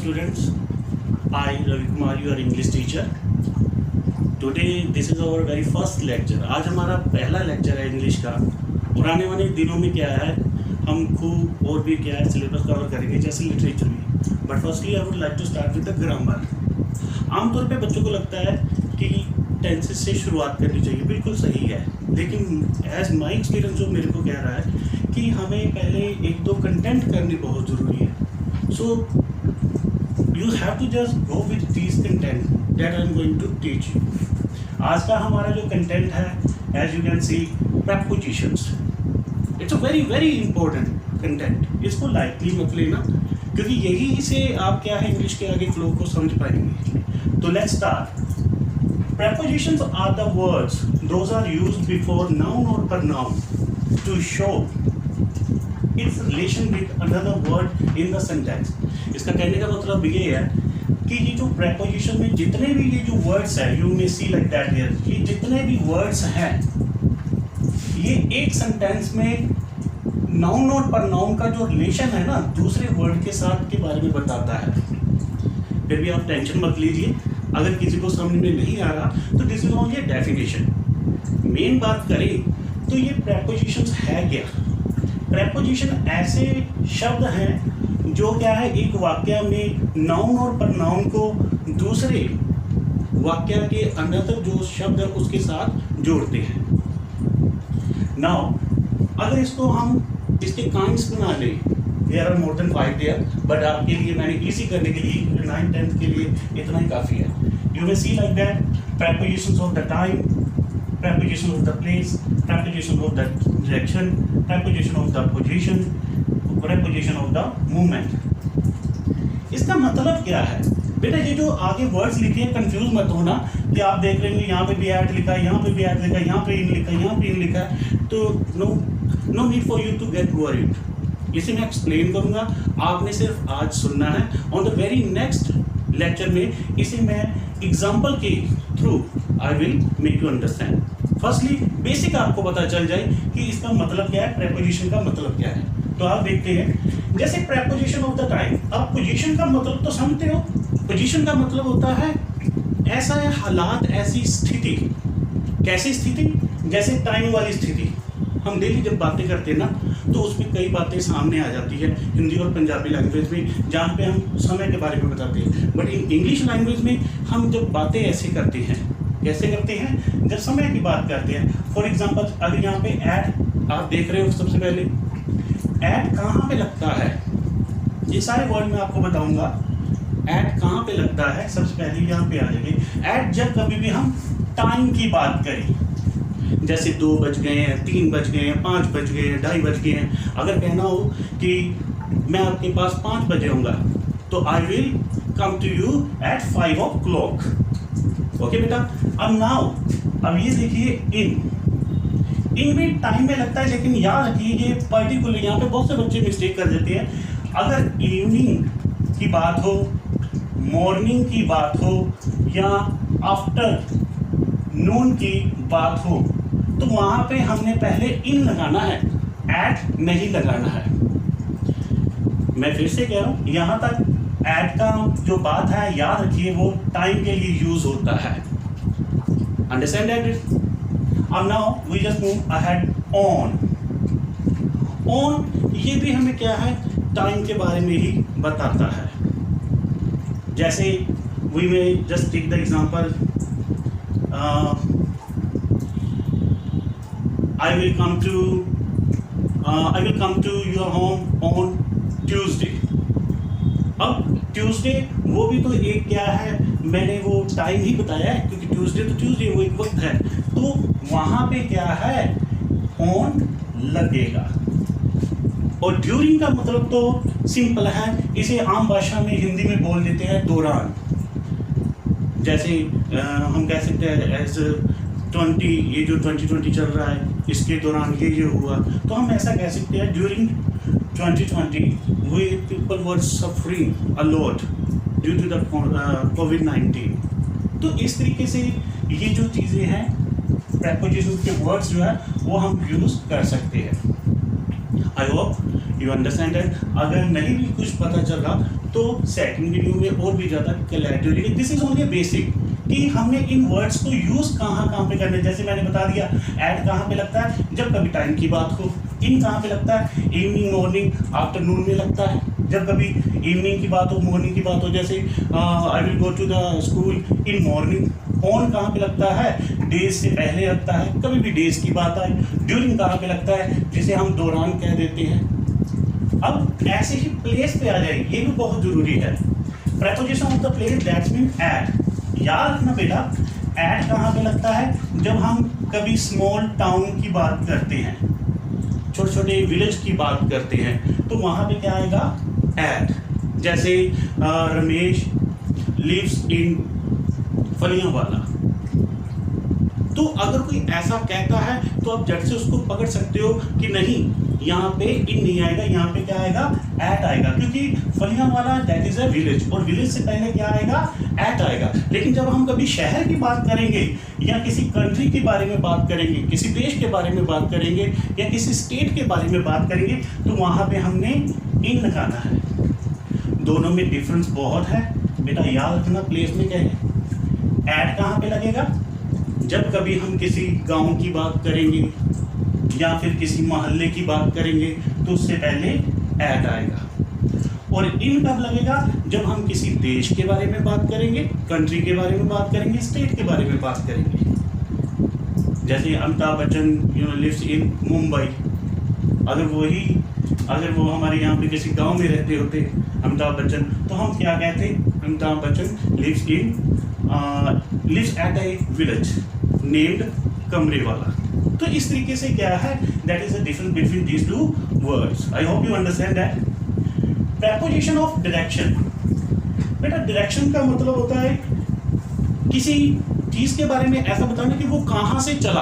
students, I Ravi Kumar, your English teacher. Today this is our very first lecture. आज हमारा पहला lecture है English का। और आने वाले दिनों में क्या है, हम खूब और भी क्या है सिलेबस कवर करेंगे, जैसे लिटरेचर भी। But firstly I would like to start with the grammar. आमतौर पे बच्चों को लगता है कि टेंसेस से शुरुआत करनी चाहिए, बिल्कुल सही है, लेकिन एज माई एक्सपीरियंस जो मेरे को कह रहा है कि हमें पहले एक दो कंटेंट करनी बहुत ज़रूरी है। So you have to just go with these content that I am going to teach you. आज का हमारा जो कंटेंट है, as you can see, prepositions. It's a very very important content. इसको लाइटली मत लेना, क्योंकि यही से आप क्या है इंग्लिश के आगे फ्लो को समझ पाएंगे। तो let's start. Prepositions are the words those are used before noun or pronoun to show its relation with another word in the sentence. इसका कहने का मतलब ये है कि ये जो preposition में जितने भी ये जो words है, you may see like that here, ये जितने भी words हैं, ये एक sentence में noun और pronoun का जो relation है ना दूसरे word के साथ के बारे में बताता है। फिर भी आप टेंशन मत लीजिए, अगर किसी को समझ में नहीं आ रहा तो this is only definition. Main बात करें तो ये प्रेपोजिशंस है क्या। प्रेपोजिशन ऐसे शब्द हैं जो क्या है एक वाक्य में नाउन और प्रनाउन को दूसरे वाक्य के अंदर जो शब्द है उसके साथ जोड़ते हैं। नाउ अगर इसको हम इसके काइंड्स बना लें, there are more than 5 there, but आपके लिए मैंने इजी करने के लिए 9th 10th के लिए इतना ही काफ़ी है। You may see like that prepositions of the time, preposition of the place, preposition of the direction, preposition of the position, preposition of the movement। इसका मतलब क्या है बेटा? ये जो आगे वर्ड्स लिखे हैं कंफ्यूज मत होना कि आप देख रहे हैं यहाँ पे भी ऐड लिखा है, यहाँ पे भी ऐड लिखा है, यहाँ पे इन लिखा है, यहाँ पे इन लिखा है, तो no need for you to get worried. इसे मैं एक्सप्लेन करूंगा, आपने सिर्फ आज सुनना है। On the very next lecture में इसे मैं एग्जाम्पल के through I will make you understand. Firstly basic आपको पता चल जाए कि इसका मतलब क्या है, प्रेपोजिशन का मतलब क्या है। तो आप देखते हैं जैसे प्रेपोजिशन ऑफ द टाइम। अब पोजीशन का मतलब तो समझते हो, पोजीशन का मतलब होता है ऐसा हालात, ऐसी स्थिति। कैसी स्थिति? जैसे टाइम वाली स्थिति। हम डेली जब बातें करते हैं ना तो उसमें कई बातें सामने आ जाती है हिंदी और पंजाबी लैंग्वेज में, जहाँ पे हम समय के बारे में बताते हैं। बट इन इंग्लिश लैंग्वेज में हम जब बातें ऐसे करते हैं, कैसे करते हैं? जब समय की बात करते हैं। फॉर एग्जांपल अगर यहाँ पे ऐड आप देख रहे हो, सबसे पहले ऐड कहाँ पे लगता है, ये सारे वर्ड मैं आपको बताऊंगा। ऐड कहाँ पे लगता है, सबसे पहले यहाँ पे आ जाएंगे। ऐड जब कभी भी हम टाइम की बात करें, जैसे 2 बज गए हैं, 3 बज गए हैं, 5 बज गए हैं, 2:30 बज गए हैं, अगर कहना हो कि मैं आपके पास 5 बजे आऊँगा तो I will come to you at 5 o'clock। Okay बेटा। अब ये देखिए इन भी टाइम में लगता है, लेकिन याद रखिए ये पर्टिकुलर, यहाँ पे बहुत से बच्चे मिस्टेक कर देते हैं। अगर इवनिंग की बात हो, मॉर्निंग की बात हो या आफ्टर नून की बात हो तो वहां पे हमने पहले इन लगाना है, एट नहीं लगाना है। मैं फिर से कह रहा हूं, यहां तक एट का जो बात है याद रखिए वो टाइम के लिए यूज होता है। Understand that? अब now we just move ahead. On ये भी हमें क्या है, टाइम के बारे में ही बताता है। जैसे वी में just take the example, I will come to your home on Tuesday। अब ट्यूसडे वो भी तो एक क्या है, मैंने वो टाइम ही बताया है, क्योंकि ट्यूसडे तो ट्यूसडे वो एक वक्त है, तो वहाँ पे क्या है, ऑन लगेगा। और ड्यूरिंग का मतलब तो सिंपल है, इसे आम भाषा में हिंदी में बोल देते हैं दौरान। जैसे हम कह सकते हैं एज 20, ये जो 2020 चल रहा है इसके दौरान ये हुआ, तो हम ऐसा कह सकते हैं during 2020 we people were suffering a lot due to the COVID-19। तो इस तरीके से ये जो चीज़ें हैं, प्रेपोजिशन के वर्ड्स जो है वो हम यूज़ कर सकते हैं। आई होप यू अंडरस्टैंड दैट? अगर नहीं भी कुछ पता चला तो सेकंड वीडियो में और भी ज़्यादा क्लैरिटी होगी। दिस इज ओनली बेसिक कि हमने इन वर्ड्स को यूज़ कहाँ कहाँ पे करने, जैसे मैंने बता दिया एट कहाँ पे लगता है जब कभी टाइम की बात हो, इन कहाँ पे लगता है इवनिंग, मॉर्निंग, आफ्टरनून में लगता है जब कभी इवनिंग की बात हो, मॉर्निंग की बात हो, जैसे I will go to the school in morning. On कहाँ पे लगता है, डेज से पहले लगता है, कभी भी डेज की बात आए। ड्यूरिंग कहाँ पे लगता है, जिसे हम दौरान कह देते हैं। अब ऐसे ही प्लेस पे आ जाए, ये भी बहुत जरूरी है। Preposition of the place that's mean at. याद रखना बेटा, एट कहाँ पे लगता है जब हम कभी स्मॉल टाउन की बात करते हैं, छोटे छोटे विलेज की बात करते हैं, तो वहाँ पे क्या आएगा, एट। जैसे रमेश लिव्स इन फलियांवाला। तो अगर कोई ऐसा कहता है तो आप झट से उसको पकड़ सकते हो कि नहीं, यहाँ पे इन नहीं आएगा, यहाँ पे क्या आएगा, एट आएगा, क्योंकि फलियांवाला दैट इज अ विलेज, और विलेज से पहले क्या आएगा, एट आएगा। लेकिन जब हम कभी शहर की बात करेंगे या किसी कंट्री के बारे में बात करेंगे, किसी देश के बारे में बात करेंगे या किसी स्टेट के बारे में बात करेंगे, तो वहाँ पे हमने इन लगाना है। दोनों में डिफरेंस बहुत है बेटा, याद रखना। प्लेस में क्या है, एट कहाँ पे लगेगा, जब कभी हम किसी गांव की बात करेंगे या फिर किसी मोहल्ले की बात करेंगे तो उससे पहले एट आएगा। और इन कब लगेगा, जब हम किसी देश के बारे में बात करेंगे, कंट्री के बारे में बात करेंगे, स्टेट के बारे में बात करेंगे। जैसे अमिताभ बच्चन लिव्स इन मुंबई, अगर वो हमारे यहाँ पे किसी गांव में रहते होते अमिताभ बच्चन, तो हम क्या कहते, Amitabh Bachchan lives at a village named Kamrewala. तो इस तरीके से क्या है, that is the difference between these two words. I hope you understand that. Preposition of direction. बेटा डायरेक्शन का मतलब होता है किसी चीज के बारे में ऐसा बताना कि वो कहाँ से चला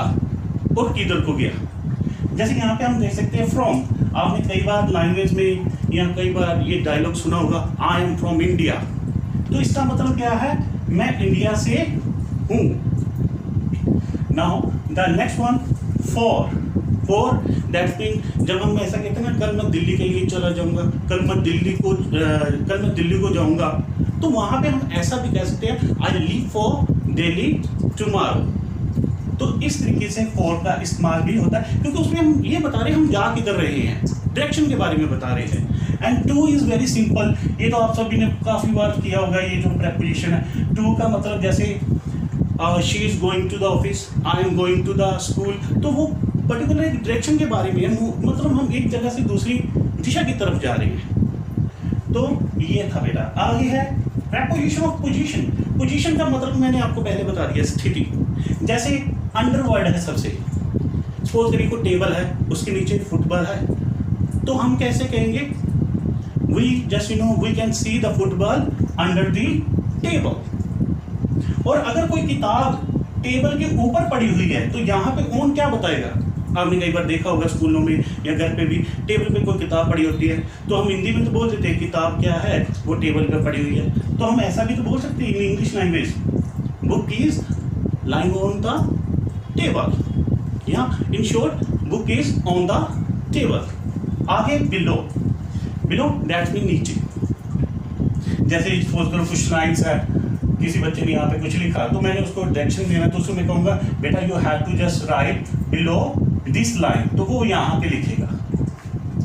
और किधर को गया। जैसे यहाँ पे हम देख सकते हैं फ्रॉम। आपने कई बार लैंग्वेज में या कई बार ये डायलॉग सुना होगा, आई एम फ्रॉम इंडिया। तो इसका मतलब क्या है, मैं इंडिया से हूँ। Now the next one, for that mean जब हम ऐसा कहते हैं ना, कल मैं दिल्ली के लिए चला जाऊँगा, कल मैं दिल्ली को जाऊँगा, तो वहाँ पे हम ऐसा भी कह सकते हैं, I leave for Delhi tomorrow. तो इस तरीके से फॉर का इस्तेमाल भी होता है, क्योंकि उसमें हम ये बता रहे हैं हम जा किधर रहे हैं, डायरेक्शन के बारे में बता रहे हैं। And two is very simple, ये तो आप सभी ने काफ़ी बार किया होगा। ये जो प्रेपोजिशन है, टू का मतलब जैसे she is going to the office, I am going to the school, तो वो पर्टिकुलर एक डायरेक्शन के बारे में है, मतलब हम एक जगह से दूसरी दिशा की तरफ जा रहे हैं। तो ये था बेटा। आगे है प्रेपोजिशन ऑफ पोजीशन। पोजीशन का मतलब मैंने आपको पहले बता दिया, स्थिति। जैसे अंडर वर्ड है सबसे, सपोज करिए कोई टेबल है, उसके नीचे फुटबॉल है, तो हम कैसे कहेंगे, we can see the football under the table. और अगर कोई किताब टेबल के ऊपर पड़ी हुई है तो यहाँ पे ऑन क्या बताएगा। आपने कई बार देखा होगा स्कूलों में या घर पे भी, टेबल पे कोई किताब पड़ी होती है तो हम हिंदी में तो बोल देते हैं किताब क्या है, वो टेबल पे पड़ी हुई है। तो हम ऐसा भी तो बोल सकते हैं in English language, book is lying on the table, या in short book is on the table. आगे बिलो दैट्स मीन नीचे। जैसे सपोज करो कुछ लाइन्स है, किसी बच्चे ने यहाँ पे कुछ लिखा, तो मैंने उसको डायरेक्शन देना, तो उसको मैं कहूँगा बेटा you have to just write below this line, तो वो यहाँ पे लिखेगा।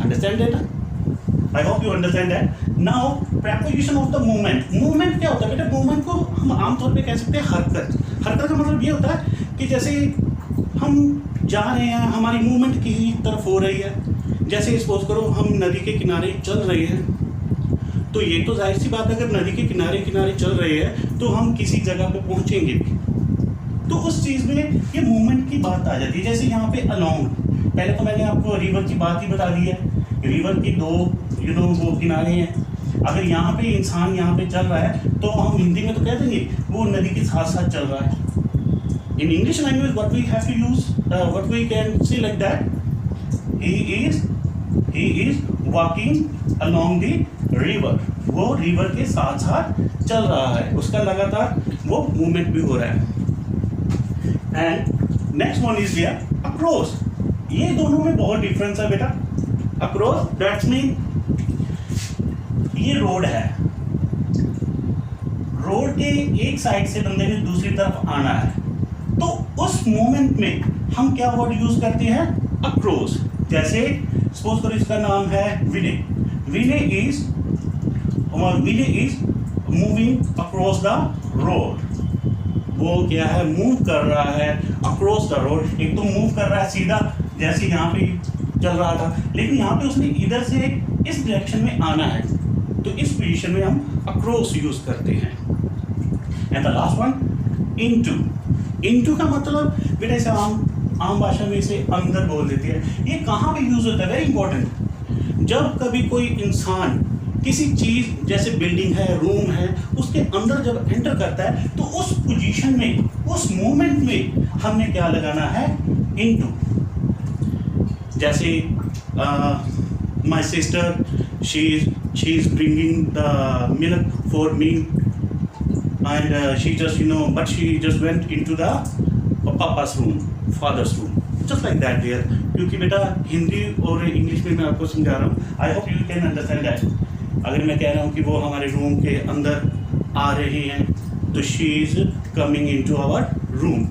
Understand that? I hope you understand that. Now preposition of the movement. Movement क्या होता है बेटा, मूवमेंट को हम आमतौर पे कह सकते हैं हरकत। हरकत का मतलब ये होता है कि जैसे हम जा रहे हैं, हमारी मूवमेंट की तरफ हो रही है। जैसे सपोज करो हम नदी के किनारे चल रहे हैं, तो ये तो जाहिर सी बात है अगर नदी के किनारे किनारे चल रहे हैं तो हम किसी जगह पे पहुंचेंगे भी, तो उस चीज़ में ये मूवमेंट की बात आ जाती है। जैसे यहाँ पे अलोंग, पहले तो मैंने आपको रिवर की बात ही बता दी है। रिवर की दो वो किनारे हैं। अगर यहाँ पे इंसान यहाँ पे चल रहा है तो हम हिंदी में तो कह देंगे वो नदी के साथ साथ चल रहा है। In English language what we have to use, what we can say like that, he is walking along the river. वो रिवर के साथ साथ चल रहा है, उसका लगातार वो मूवमेंट भी हो रहा है। And next one is here across. ये दोनों में बहुत डिफरेंस है बेटा। अक्रॉस दैट्स मीन ये रोड है, रोड के एक साइड से बंदे ने दूसरी तरफ आना है, तो उस मोमेंट में हम क्या वर्ड यूज करते हैं? अक्रॉस। जैसे सपोज करो इसका नाम है Vinay, Vinay is moving across the road. वो क्या है? मूव कर रहा है अक्रॉस द रोड। एक तो मूव कर रहा है सीधा, जैसे यहाँ पे चल रहा था, लेकिन यहाँ पे उसने इधर से इस डायरेक्शन में आना है, तो इस पोजीशन में हम अक्रॉस यूज करते हैं। And the last one into. Into का मतलब बेटा इसे आम भाषा में इसे अंदर बोल देते हैं। ये कहाँ पे यूज होता है? Very important. जब कभी कोई इंसान किसी चीज जैसे बिल्डिंग है, रूम है, उसके अंदर जब एंटर करता है, तो उस पोजीशन में, उस मोमेंट में हमने क्या लगाना है? इनटू। जैसे my sister she is bringing the milk for me and she just but she just went into the papa's room, father's room, just like that there. क्योंकि बेटा हिंदी और इंग्लिश में मैं आपको समझा रहा हूँ, आई hope you can understand that. अगर मैं कह रहा हूँ कि वो हमारे रूम के अंदर आ रही हैं, तो she is coming into our room.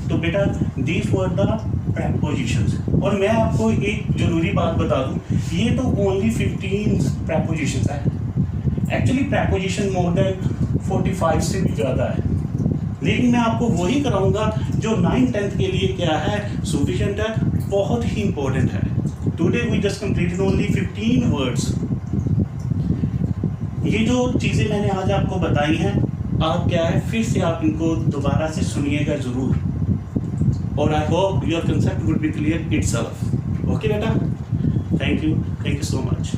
तो बेटा दीज वर द प्रपोजिशंस। और मैं आपको एक जरूरी बात बता दूं, ये तो ओनली 15 प्रपोजिशंस है। एक्चुअली प्रपोजिशन मोर देन 45 से भी ज़्यादा है, लेकिन मैं आपको वही कराऊंगा जो 9th 10th के लिए क्या है? सफिशिएंट है, बहुत ही इंपॉर्टेंट है। Today we just completed only 15 words. ये जो चीज़ें मैंने आज आपको बताई हैं, आप क्या है फिर से आप इनको दोबारा से सुनिएगा ज़रूर, और I hope your concept would be clear itself. Okay बेटा, थैंक यू सो मच।